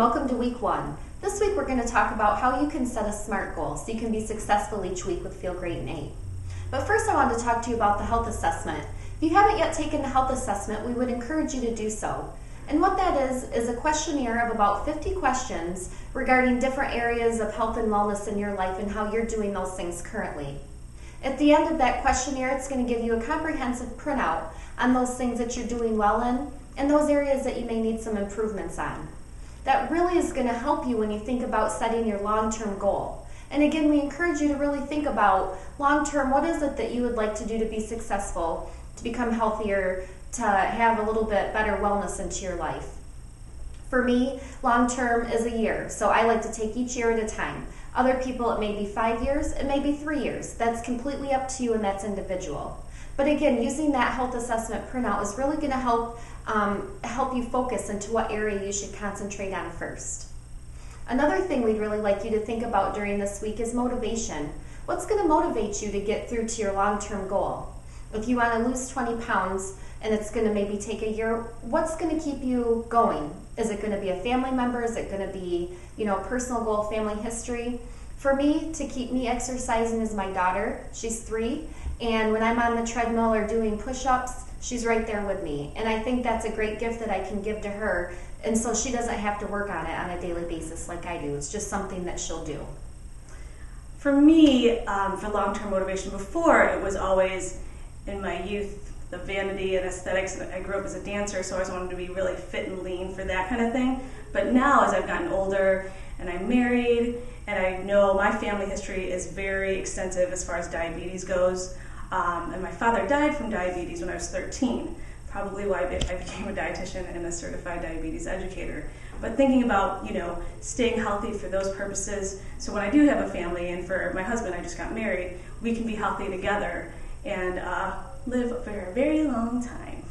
welcome to week 1. This week we're going to talk about how you can set a SMART goal so you can be successful each week with Feel Great in 8. But first I wanted to talk to you about the health assessment. If you haven't yet taken the health assessment, we would encourage you to do so. And what that is a questionnaire of about 50 questions regarding different areas of health and wellness in your life and how you're doing those things currently. At the end of that questionnaire, it's going to give you a comprehensive printout on those things that you're doing well in and those areas that you may need some improvements on. That really is going to help you when you think about setting your long-term goal. And again, we encourage you to really think about long-term, what is it that you would like to do to be successful, to become healthier, to have a little bit better wellness into your life. For me, long-term is a year, so I like to take each year at a time. Other people, it may be 5 years, it may be 3 years. That's completely up to you and that's individual. But again, using that health assessment printout is really going to help you focus into what area you should concentrate on first. Another thing we'd really like you to think about during this week is motivation. What's going to motivate you to get through to your long-term goal? If you want to lose 20 pounds and it's going to maybe take a year, what's going to keep you going? Is it going to be a family member? Is it going to be, a personal goal, family history? For me, to keep me exercising is my daughter. She's 3, and when I'm on the treadmill or doing push-ups, she's right there with me. And I think that's a great gift that I can give to her, and so she doesn't have to work on it on a daily basis like I do. It's just something that she'll do. For me, for long-term motivation before, it was always in my youth, the vanity and aesthetics. I grew up as a dancer, so I always wanted to be really fit and lean for that kind of thing. But now, as I've gotten older and I'm married, and I know my family history is very extensive as far as diabetes goes, and my father died from diabetes when I was 13, probably why I became a dietitian and a certified diabetes educator. But thinking about, staying healthy for those purposes, so when I do have a family, and for my husband, I just got married, we can be healthy together and live for a very long time.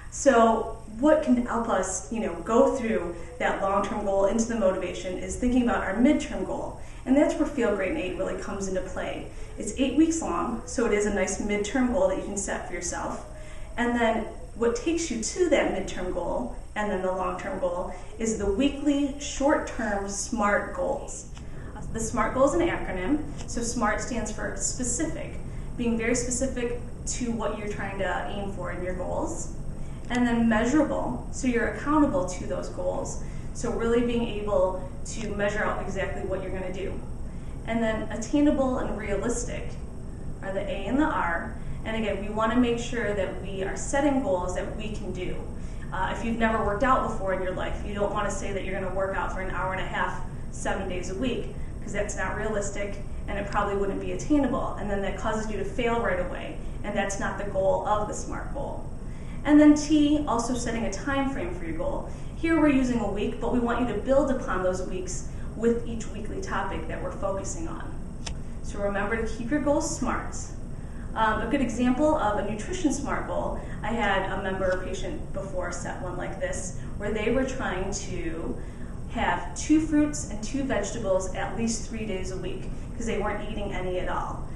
So what can help us, go through that long-term goal into the motivation is thinking about our midterm goal. And that's where Feel Great in 8 really comes into play. It's 8 weeks long, so it is a nice midterm goal that you can set for yourself. And then what takes you to that midterm goal and then the long-term goal is the weekly short-term SMART goals. The SMART goal is an acronym, so SMART stands for specific, being very specific to what you're trying to aim for in your goals. And then measurable, so you're accountable to those goals. So really being able to measure out exactly what you're going to do. And then attainable and realistic are the A and the R. And again, we want to make sure that we are setting goals that we can do. If you've never worked out before in your life, you don't want to say that you're going to work out for an hour and a half, 7 days a week, because that's not realistic and it probably wouldn't be attainable. And then that causes you to fail right away. And that's not the goal of the SMART goal. And then T, also setting a time frame for your goal. Here we're using a week, but we want you to build upon those weeks with each weekly topic that we're focusing on. So remember to keep your goals SMART. A good example of a nutrition SMART goal, I had a member or patient before set one like this, where they were trying to have 2 fruits and 2 vegetables at least 3 days a week, because they weren't eating any at all.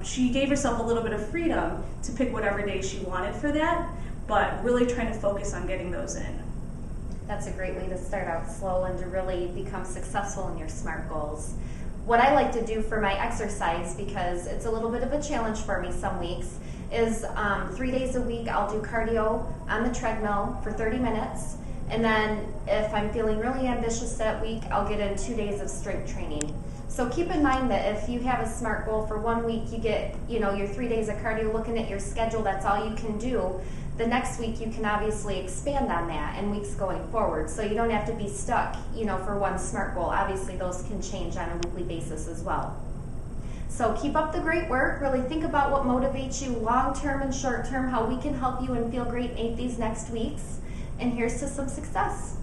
She gave herself a little bit of freedom to pick whatever day she wanted for that, but really trying to focus on getting those in. That's a great way to start out slow and to really become successful in your SMART goals. What I like to do for my exercise, because it's a little bit of a challenge for me some weeks, is 3 days a week I'll do cardio on the treadmill for 30 minutes. And then if I'm feeling really ambitious that week, I'll get in 2 days of strength training. So keep in mind that if you have a SMART goal for 1 week, you get your 3 days of cardio, looking at your schedule, that's all you can do. The next week you can obviously expand on that in weeks going forward. So you don't have to be stuck, for one SMART goal. Obviously those can change on a weekly basis as well. So keep up the great work. Really think about what motivates you long-term and short-term, how we can help you and Feel Great in 8 these next weeks. And here's to some success.